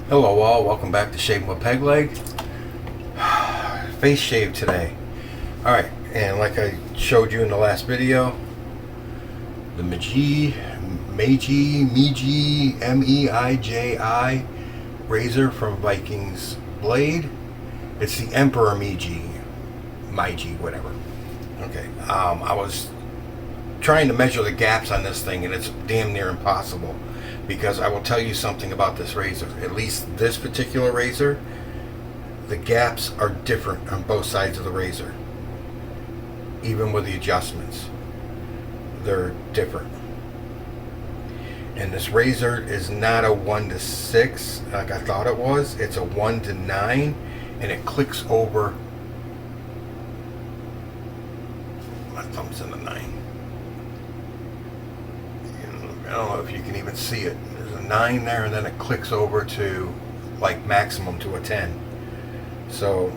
Hello all, welcome back to Shaving with Peg Leg. Face shave today. Alright, and like I showed you in the last video, the Meiji, M-E-I-J-I razor from Vikings Blade. It's the Emperor Meiji, whatever. Okay, I was trying to measure the gaps on this thing and it's damn near impossible. Because I will tell you something about this razor. At least this particular razor, the gaps are different on both sides of the razor. Even with the adjustments, they're different. And this razor is not a 1 to 6 like I thought it was. It's a 1 to 9, and it clicks over. My thumb's in the 9. I don't know if you can even see it. There's a 9 there, and then it clicks over to like maximum to a 10. So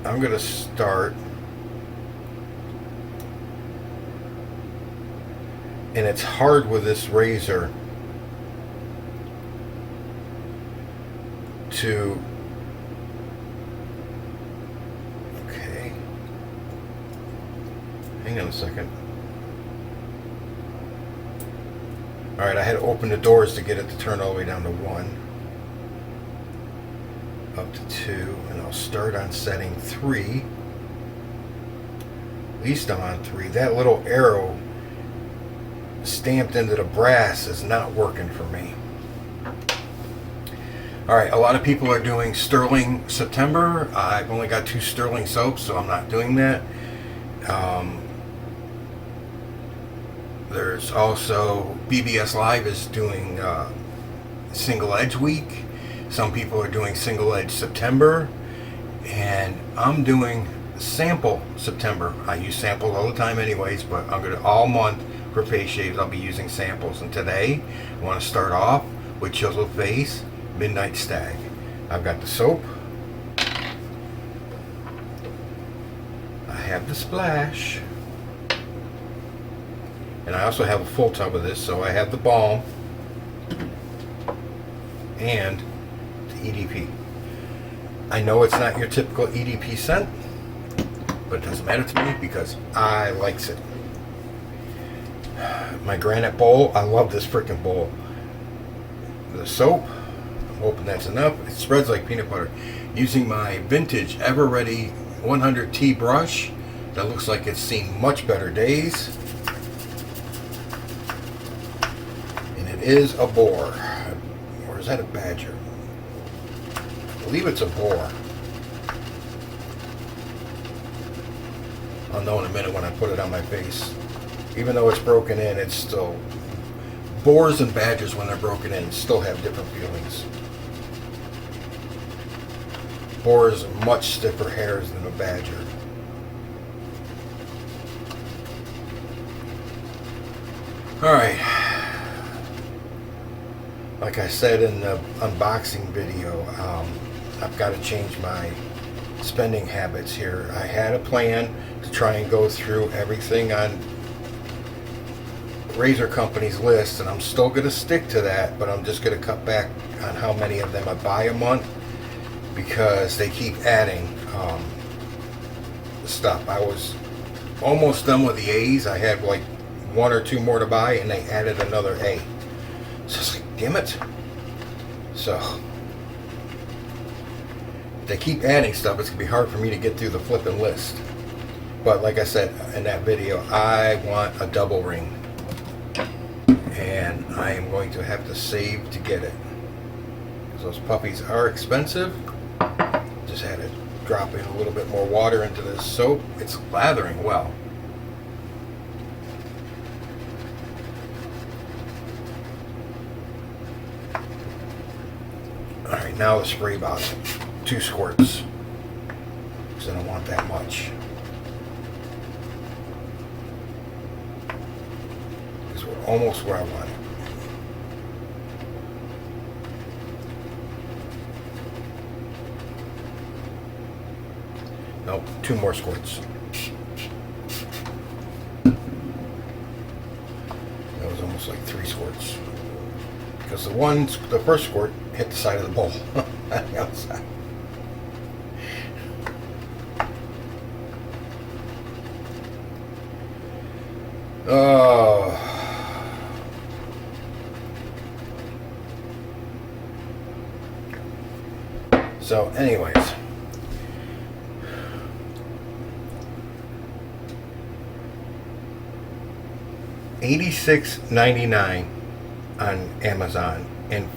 I'm going to start, and it's hard with this razor to, okay, hang on a second. Alright, I had to open the doors to get it to turn all the way down to 1. Up to 2. And I'll start on setting 3. At least I'm on 3. That little arrow stamped into the brass is not working for me. Alright, a lot of people are doing sterling September. I've only got 2 sterling soaps, so I'm not doing that. There's also BBS Live is doing single edge week. Some people are doing single edge September, and I'm doing sample September. I use samples all the time anyways, but I'm going to all month for face shaves I'll be using samples. And today I want to start off with Chiseled Face Midnight Stag. I've got the soap. I have the splash. And I also have a full tub of this, so I have the balm and the EDP. I know it's not your typical EDP scent, but it doesn't matter to me because I likes it. My granite bowl, I love this freaking bowl. The soap, I'm hoping that's enough. It spreads like peanut butter. Using my vintage Ever Ready 100T brush that looks like it's seen much better days. Is a boar, or is that a badger? I believe it's a boar. I'll know in a minute when I put it on my face. Even though it's broken in, it's still, boars and badgers when they're broken in still have different feelings. Boars are much stiffer hairs than a badger. Alright. Like I said in the unboxing video, I've got to change my spending habits here. I had a plan to try and go through everything on razor company's list, and I'm still going to stick to that, but I'm just going to cut back on how many of them I buy a month because they keep adding stuff. I was almost done with the A's. I had like 1 or 2 more to buy, and they added another A. So it's like, damn it. So if they keep adding stuff, it's going to be hard for me to get through the flipping list. But like I said in that video, I want a double ring. And I am going to have to save to get it. Because those puppies are expensive. Just had to drop in a little bit more water into this soap. It's lathering well. Alright, now the spray bottle. 2 squirts. Because I don't want that much. Because we're almost where I want it. Nope, 2 more squirts. That was almost like 3 squirts. because the first squirt hit the side of the bowl on the outside. Oh. So, anyways, $86.99 on Amazon and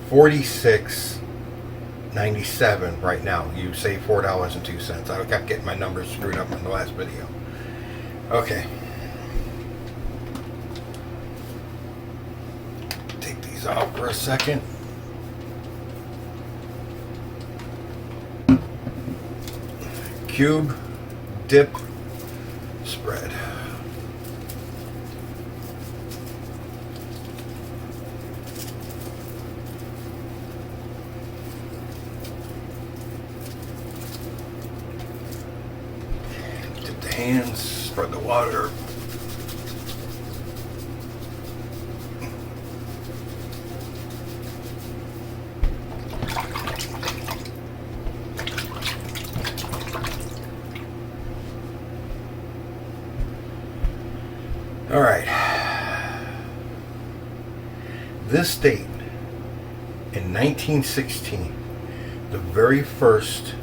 $46.97 right now. You save $4.02. I kept getting my numbers screwed up in the last video. Okay. Take these off for a second. Cube, dip, spread. Dip the hands, spread the water. All right. This date in 1916, the very first,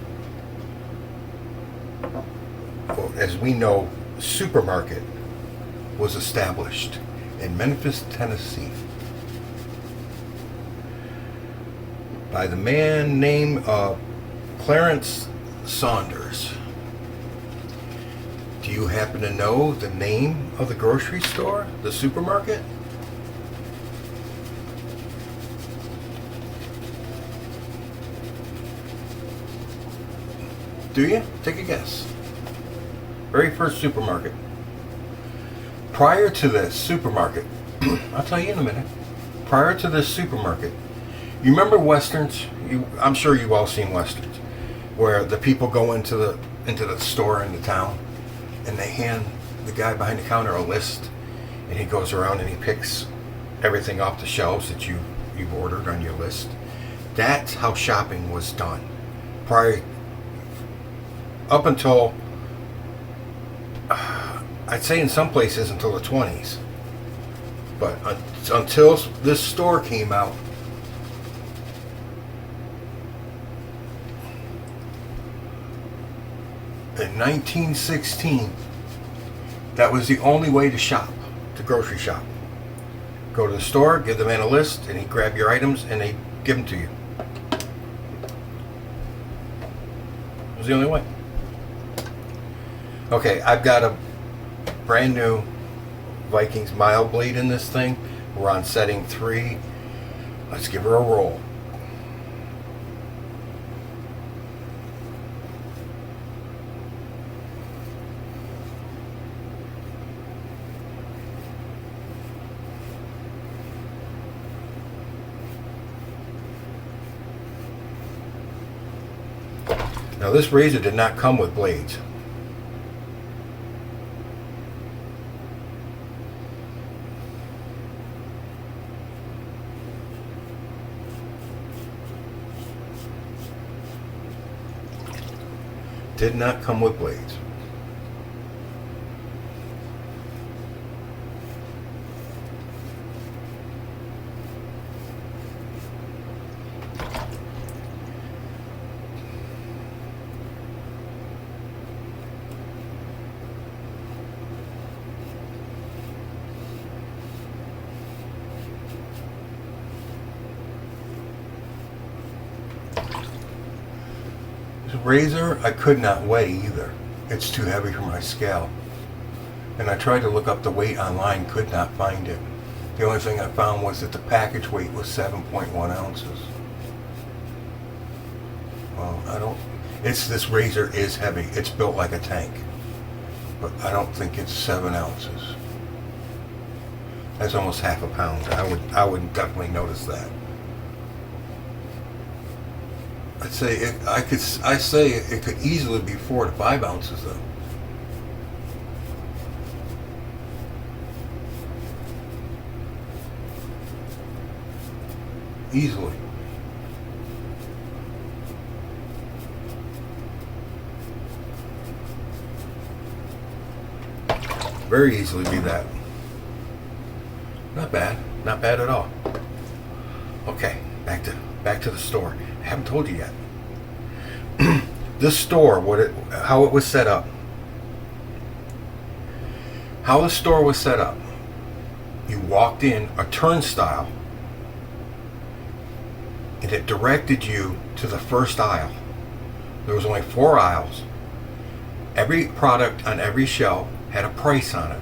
well, as we know, supermarket was established in Memphis, Tennessee, by the man named Clarence Saunders. Do you happen to know the name of the grocery store, the supermarket? Do you? Take a guess. Very first supermarket. Prior to this supermarket, I'll tell you in a minute. Prior to this supermarket, you remember westerns? I'm sure you've all seen westerns, where the people go into the store in the town, and they hand the guy behind the counter a list, and he goes around and he picks everything off the shelves that you've ordered on your list. That's how shopping was done. Prior, up until, I'd say in some places until the 20s. But until this store came out, in 1916, that was the only way to shop, to grocery shop. Go to the store, give the man a list, and he'd grab your items and they'd give them to you. It was the only way. Okay, I've got a brand new Vikings mild blade in this thing. We're on setting 3. Let's give her a roll. Now this razor did not come with blades. Did not come with blades. Razor I could not weigh either. It's too heavy for my scale. And I tried to look up the weight online, could not find it. The only thing I found was that the package weight was 7.1 ounces. Well, this razor is heavy. It's built like a tank. But I don't think it's 7 ounces. That's almost half a pound. I would definitely notice that. I say it could easily be 4 to 5 ounces though. Easily. Very easily be that. Not bad. Not bad at all. Okay, back to the store. I haven't told you yet. This store, how it was set up. How the store was set up. You walked in a turnstile, and it directed you to the first aisle. There was only 4 aisles. Every product on every shelf had a price on it,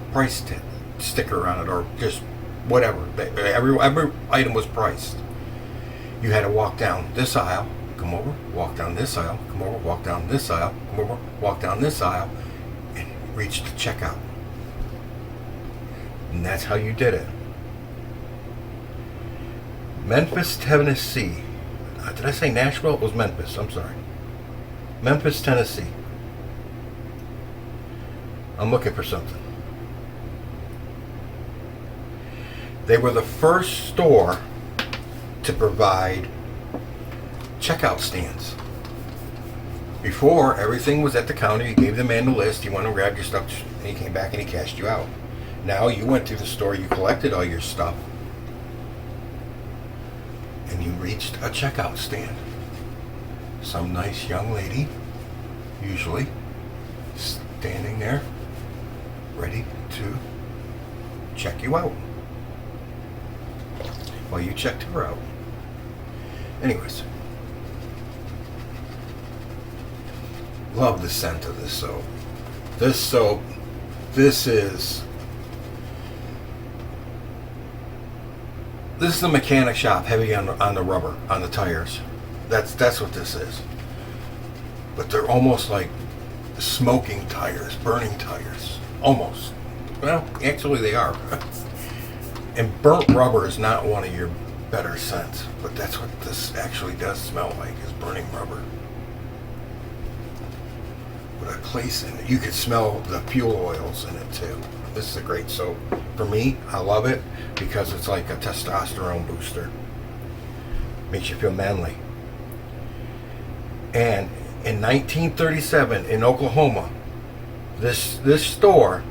sticker on it, or just whatever. Every item was priced. You had to walk down this aisle, come over, walk down this aisle, come over, walk down this aisle, come over, walk down this aisle, and reach the checkout. And that's how you did it. Memphis, Tennessee. Did I say Nashville? It was Memphis. I'm sorry. Memphis, Tennessee. I'm looking for something. They were the first store to provide checkout stands. Before, everything was at the counter. You gave the man the list. You went and grabbed your stuff, and he came back and he cashed you out. Now you went to the store, you collected all your stuff, and you reached a checkout stand. Some nice young lady, usually, standing there, ready to check you out. While you checked her out. Anyways. Love the scent of this soap. This soap, this is the mechanic shop, heavy on the rubber, on the tires. That's what this is. But they're almost like smoking tires, burning tires. Almost. Well, actually they are. And burnt rubber is not one of your better scents, but that's what this actually does smell like, is burning rubber. What I place in it, you could smell the fuel oils in it too. This is a great soap. For me, I love it because it's like a testosterone booster. Makes you feel manly. And in 1937 in Oklahoma, this store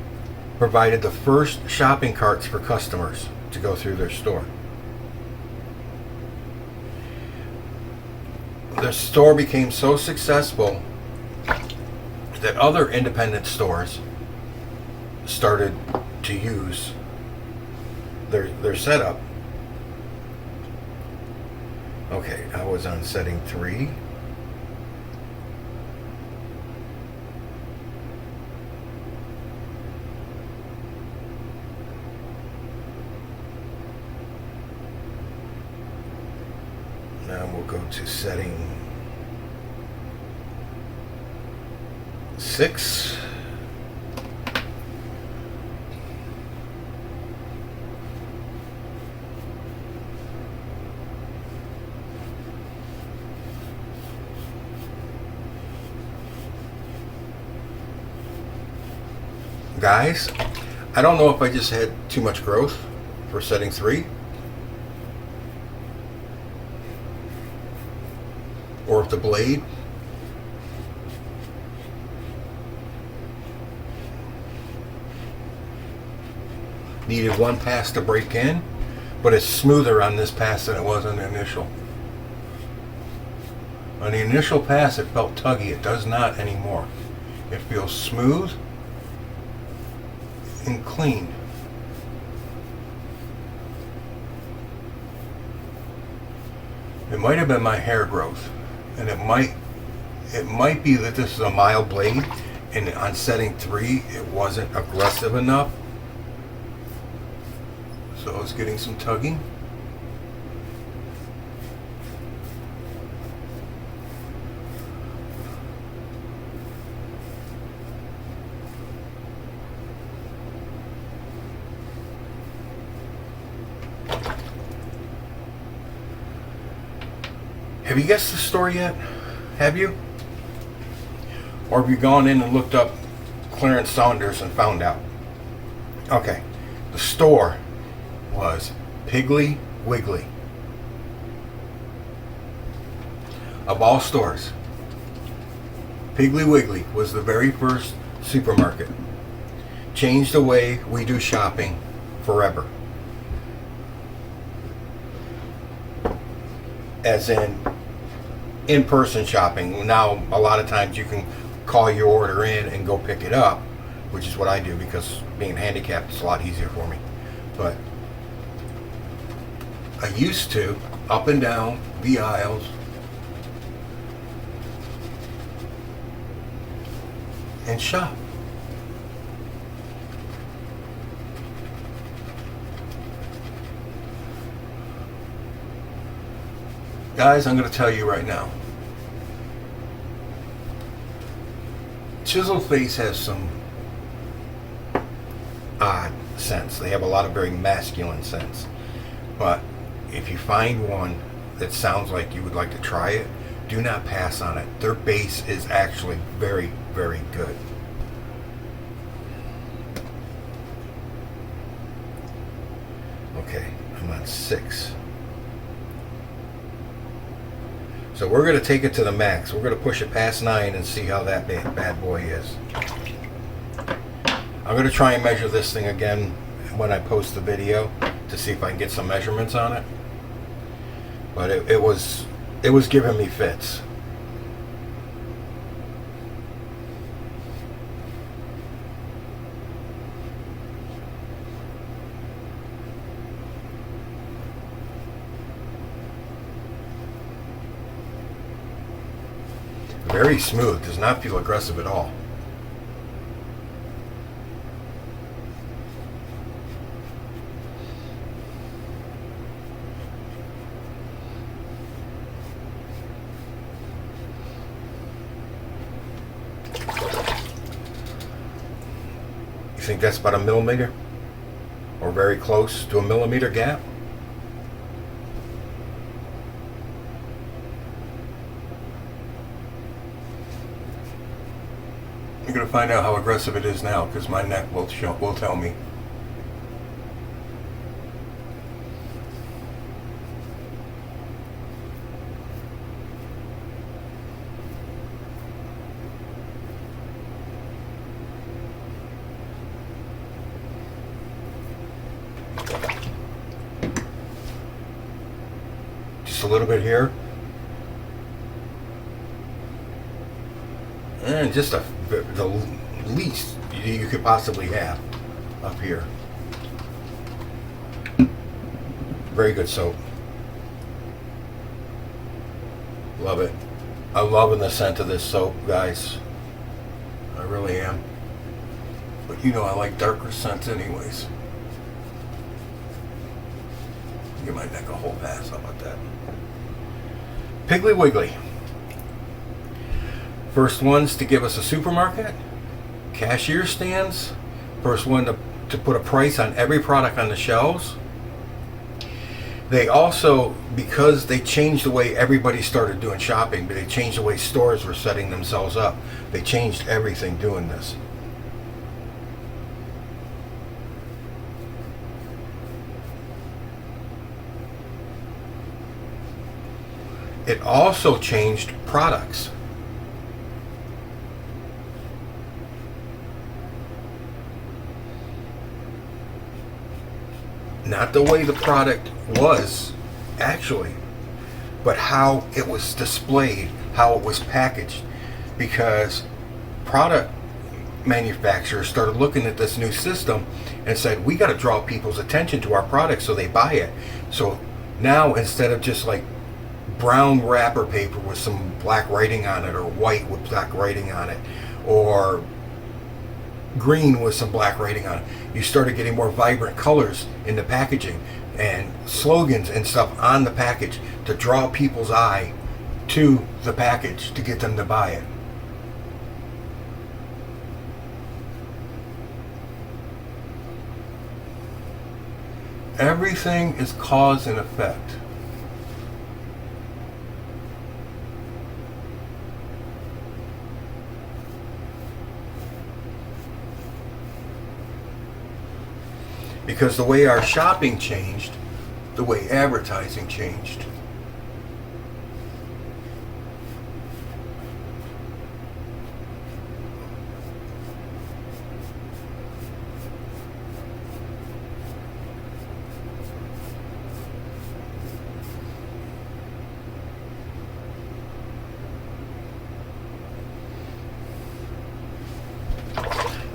provided the first shopping carts for customers to go through their store. The store became so successful that other independent stores started to use their setup. Okay, I was on setting 3. Now we'll go to setting 6. Guys, I don't know if I just had too much growth for setting 3. Or if the blade needed one pass to break in, but it's smoother on this pass than it was on the initial. On the initial pass it felt tuggy. It does not anymore. It feels smooth and clean. It might have been my hair growth, and it might be that this is a mild blade, and on setting 3 it wasn't aggressive enough, so I was getting some tugging. Have you guessed the store yet? Have you? Or have you gone in and looked up Clarence Saunders and found out? Okay. The store was Piggly Wiggly. of all stores. Piggly Wiggly was the very first supermarket. Changed the way we do shopping forever. As in-person shopping. Now, a lot of times you can call your order in and go pick it up, which is what I do because being handicapped is a lot easier for me. But I used to up and down the aisles and shop. Guys, I'm going to tell you right now. Chiseled Face has some odd scents. They have a lot of very masculine scents. But if you find one that sounds like you would like to try it, do not pass on it. Their base is actually very, very good. Okay, I'm on 6. So we're going to take it to the max. We're going to push it past 9 and see how that bad boy is. I'm going to try and measure this thing again when I post the video to see if I can get some measurements on it. But it was giving me fits. Very smooth, does not feel aggressive at all. You think that's about a millimeter? Or very close to a millimeter gap? I'm going to find out how aggressive it is now because my neck will tell me. Just a little bit here. And just the least you could possibly have up here. Very good soap. Love it. I'm loving the scent of this soap, guys. I really am. But you know I like darker scents anyways. Give my neck a whole pass. How about that? Piggly Wiggly. First ones to give us a supermarket, cashier stands, first one to put a price on every product on the shelves. They also, because they changed the way everybody started doing shopping, but they changed the way stores were setting themselves up. They changed everything doing this. It also changed products. Not the way the product was, actually, but how it was displayed, how it was packaged. Because product manufacturers started looking at this new system and said, we got to draw people's attention to our product so they buy it. So now, instead of just like brown wrapper paper with some black writing on it, or white with black writing on it, or green with some black writing on it, you started getting more vibrant colors in the packaging and slogans and stuff on the package to draw people's eye to the package to get them to buy it. Everything is cause and effect. Because the way our shopping changed, the way advertising changed.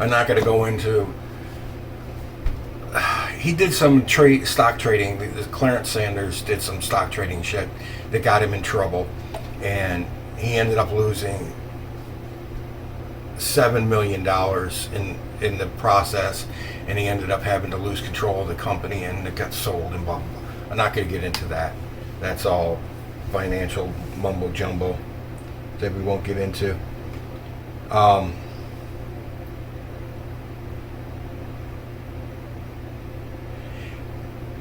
I'm not going to go into. He did some stock trading. The Clarence Sanders did some stock trading shit that got him in trouble, and he ended up losing $7 million in the process, and he ended up having to lose control of the company, and it got sold and blah blah blah. I'm not going to get into that. That's all financial mumbo jumbo that we won't get into.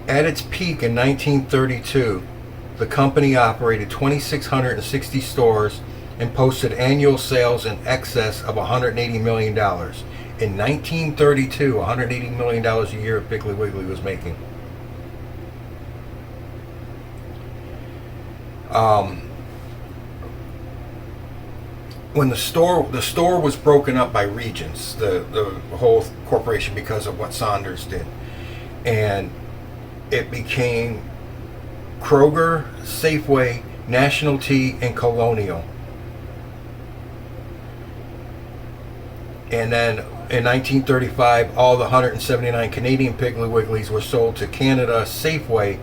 At its peak in 1932, the company operated 2,660 stores and posted annual sales in excess of $180 million. In 1932, $180 million a year Piggly Wiggly was making. When the store was broken up by regions, the whole corporation, because of what Saunders did, and it became Kroger, Safeway, National Tea, and Colonial. And then in 1935, all the 179 Canadian Piggly Wigglies were sold to Canada Safeway,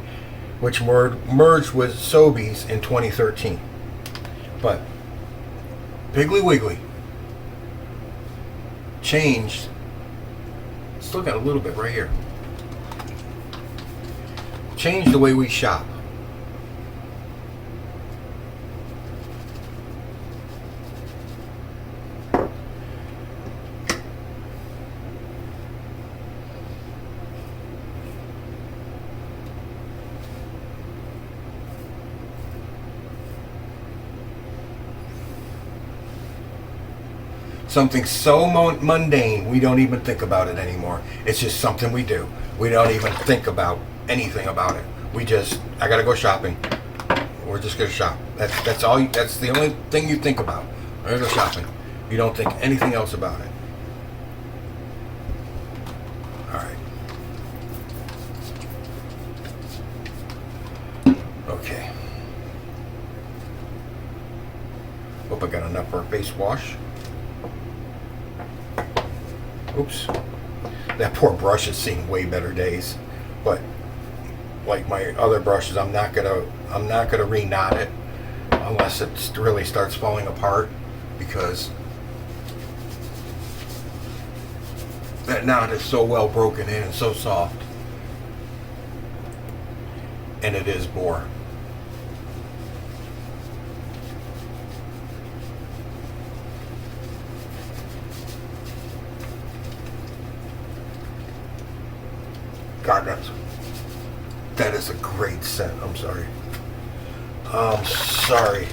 which merged with Sobeys in 2013. But Piggly Wiggly changed. Still got a little bit right here. Changed the way we shop. Something so mundane, we don't even think about it anymore. It's just something we do. We don't even think about anything about it. I gotta go shopping. We're just gonna shop. That's all. That's the only thing you think about. I gotta go shopping. You don't think anything else about it. All right. Okay. Hope I got enough for a face wash. Oops. That poor brush has seen way better days. But like my other brushes, I'm not gonna re-knot it unless it really starts falling apart, because that knot is so well broken in and so soft. And it is boar. God, that is a great scent. I'm sorry. Sorry.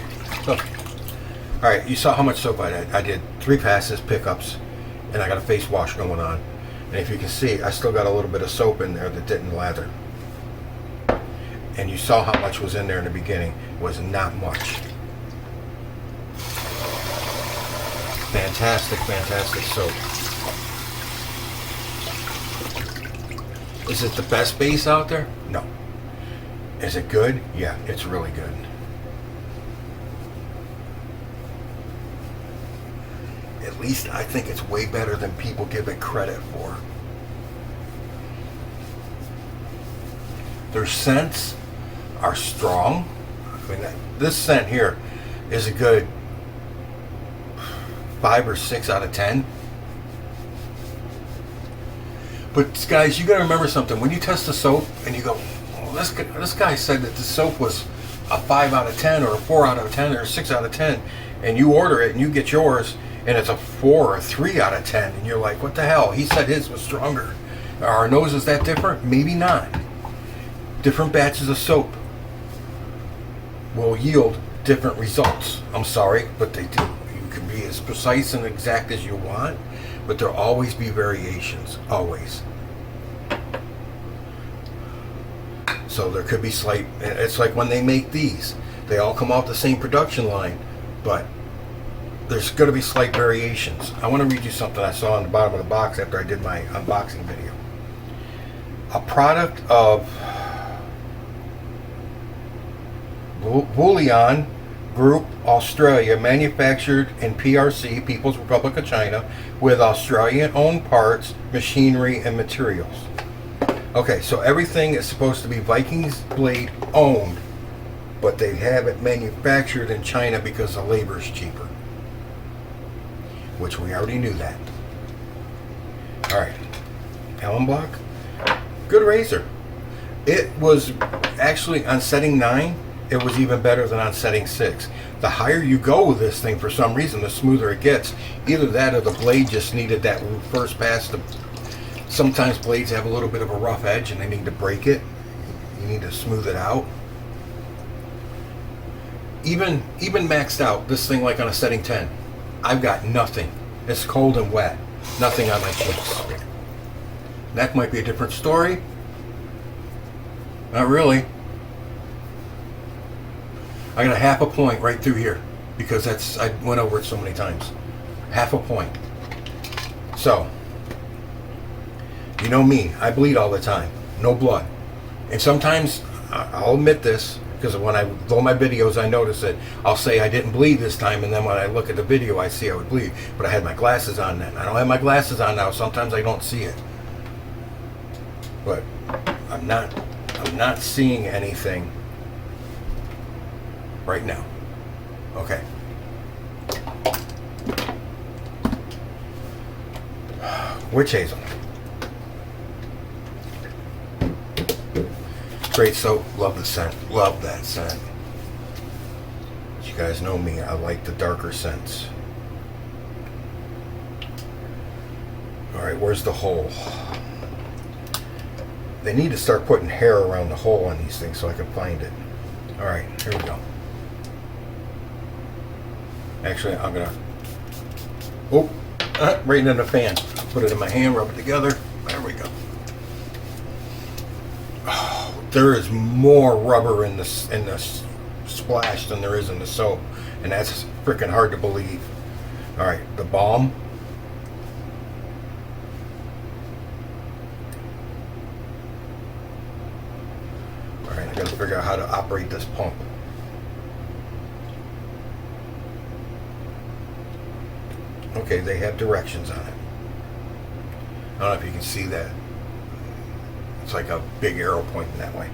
Alright, you saw how much soap I did. I did 3 passes, pickups, and I got a face wash going on. And if you can see, I still got a little bit of soap in there that didn't lather. And you saw how much was in there in the beginning. It was not much. Fantastic, fantastic soap. Is it the best base out there? No. Is it good? Yeah, it's really good. At least I think it's way better than people give it credit for. Their scents are strong. I mean, this scent here is a good 5 or 6 out of 10. But guys, you got to remember something. When you test the soap and you go, well, this guy said that the soap was a 5 out of 10 or a 4 out of 10 or a 6 out of 10, and you order it and you get yours and it's a 4 or 3 out of 10, and you're like, what the hell? He said his was stronger. Are our noses that different? Maybe not. Different batches of soap will yield different results. I'm sorry, but they do. You can be as precise and exact as you want, but there'll always be variations, always. So there could be slight, it's like when they make these, they all come off the same production line, but there's going to be slight variations. I want to read you something I saw on the bottom of the box after I did my unboxing video. A product of Bouillon Group Australia, manufactured in PRC, People's Republic of China, with Australian-owned parts, machinery, and materials. Okay, so everything is supposed to be Vikings Blade owned, but they have it manufactured in China because the labor is cheaper. Which we already knew that. Alright, Allen block. Good razor. It was actually on setting 9, it was even better than on setting 6. The higher you go with this thing, for some reason, the smoother it gets. Either that or the blade just needed that first pass. Sometimes blades have a little bit of a rough edge and they need to break it. You need to smooth it out. Even maxed out, this thing like on a setting 10, I've got nothing. It's cold and wet. Nothing on my cheeks. Neck might be a different story. Not really. I got a half a point right through here because I went over it so many times. Half a point. So, you know me, I bleed all the time. No blood. And sometimes, I'll admit this, because when I do my videos, I notice that I'll say I didn't bleed this time, and then when I look at the video, I see I would bleed. But I had my glasses on then. I don't have my glasses on now. Sometimes I don't see it. But I'm not seeing anything right now. Okay. Witch hazel. Great soap. Love the scent. Love that scent. You guys know me. I like the darker scents. Alright, where's the hole? They need to start putting hair around the hole on these things so I can find it. Alright, here we go. Actually, I'm gonna... Oh! Right in the fan. Put it in my hand, rub it together. There we go. Oh, there is more rubber in the splash than there is in the soap. And that's freaking hard to believe. Alright, the balm. Alright, I gotta figure out how to operate this pump. Okay, they have directions on it. I don't know if you can see that. It's like a big arrow pointing that way.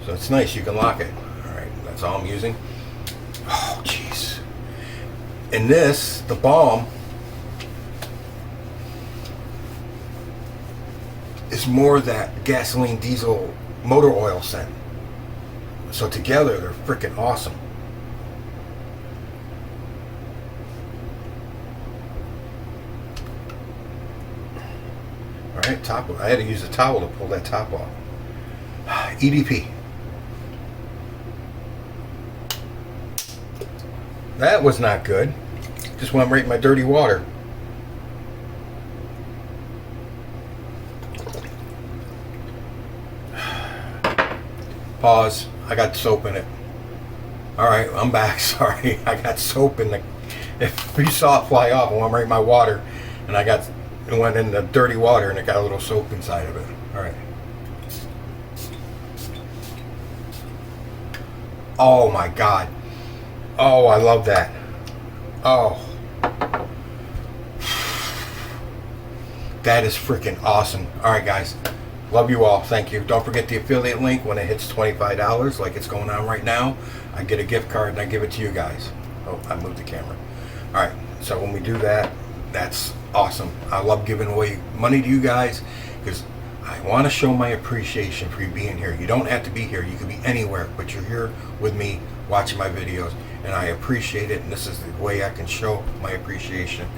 So it's nice, you can lock it. Alright, that's all I'm using. Oh, jeez. In this, the balm is more that gasoline diesel motor oil scent. So together, they're freaking awesome. Alright, top. I had to use a towel to pull that top off. EDP. That was not good. Just went right in my dirty water. Pause. I got soap in it. Alright, I'm back. Sorry. I got soap in the... If you saw it fly off, I went right in my water. And it went in the dirty water and it got a little soap inside of it. Alright. Oh my God. Oh, I love that. Oh. That is freaking awesome. Alright, guys. Love you all. Thank you. Don't forget the affiliate link. When it hits $25, like it's going on right now, I get a gift card and I give it to you guys. Oh, I moved the camera. Alright, so when we do that, that's awesome. I love giving away money to you guys because I want to show my appreciation for you being here. You don't have to be here. You can be anywhere, but you're here with me watching my videos, and I appreciate it, and this is the way I can show my appreciation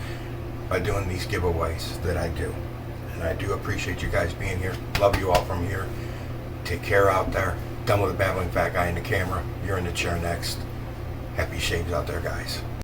by doing these giveaways that I do. And I do appreciate you guys being here. Love you all from here. Take care out there. Done with the babbling fat guy in the camera. You're in the chair next. Happy shaves out there, guys.